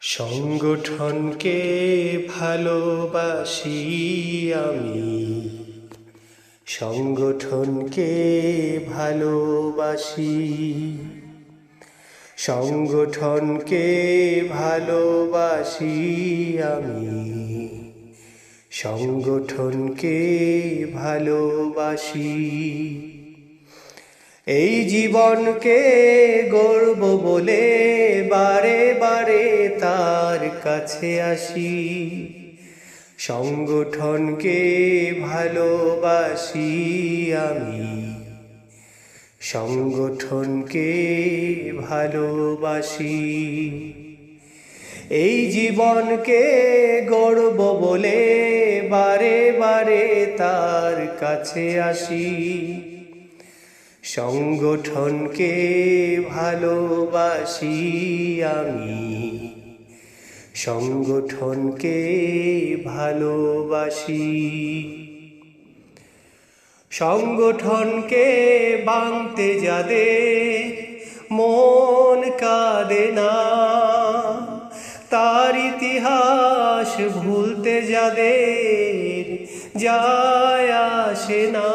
সংগঠনকে ভালোবাসি আমি, সংগঠনকে ভালোবাসি, সংগঠনকে ভালোবাসি আমি, সংগঠনকে ভালোবাসি। এই জীবনকে গর্ব বলে বারে বারে তার কাছে আসি, সংগঠনকে ভালোবাসি আমি, সংগঠনকে ভালোবাসি। এই জীবনকে গর্ব বলে বারে বারে তার কাছে আসি, সংগঠনকে ভালোবাসি আমি, সংগঠনকে ভালোবাসি। সংগঠনকে ভাঙতে যাদের মন কাঁদে না, তার ইতিহাস ভুলতে যাদের যায় আসে না।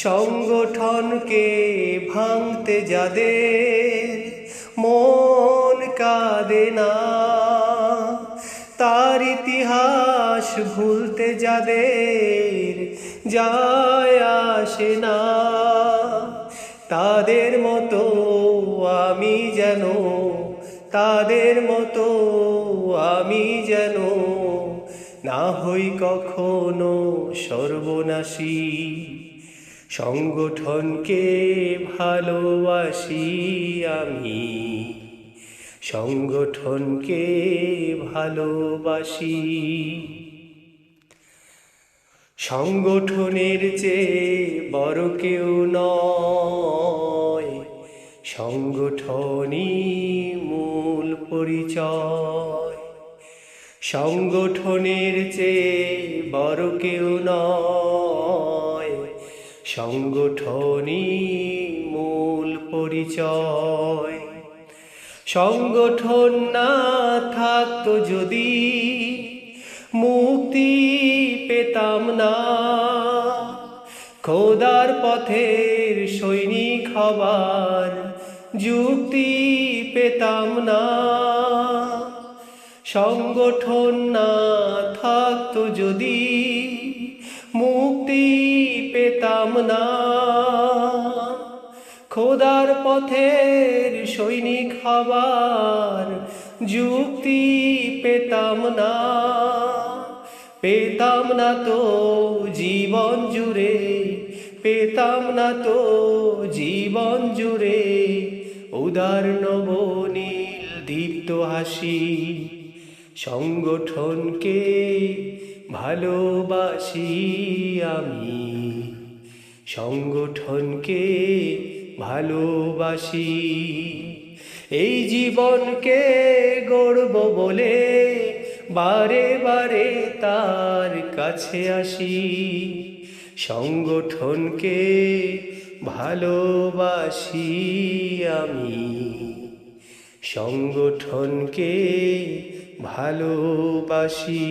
সংগঠনকে ভাঙতে যাদের মন কাঁদে না, তার ইতিহাস ভুলতে যাদের যায় আসে না। তাদের মতো আমি যেন, তাদের মতো আমি যেন না হই কখনো সর্বনাশী। সংগঠনকে ভালোবাসি আমি, সংগঠনকে ভালোবাসি। সংগঠনের চেয়ে বড় কেউ নয়, সংগঠনই মূল পরিচয়। সংগঠনের চেয়ে বড় কেউ নয়, সংগঠনই মূল পরিচয়। সংগঠন না থাকতো যদি মুক্তি পেতাম না, খোদার পথের সৈনিক হবার যুক্তি পেতাম না। সংগঠন না থাকতো যদি মুক্তি পেতাম না, খোদার পথের সৈনিক হবার যুক্তি পেতাম না। পেতাম না তো জীবন জুড়ে, পেতাম না তো জীবন জুড়ে উদার নবনীল দীপ্ত হাসি। সংগঠনকে ভালোবাসি আমি, সংগঠনকে ভালোবাসি। এই জীবনকে গর্ব বলে বারে বারে তার কাছে আসি, সংগঠনকে ভালোবাসি আমি, সংগঠনকে ভালোবাসি।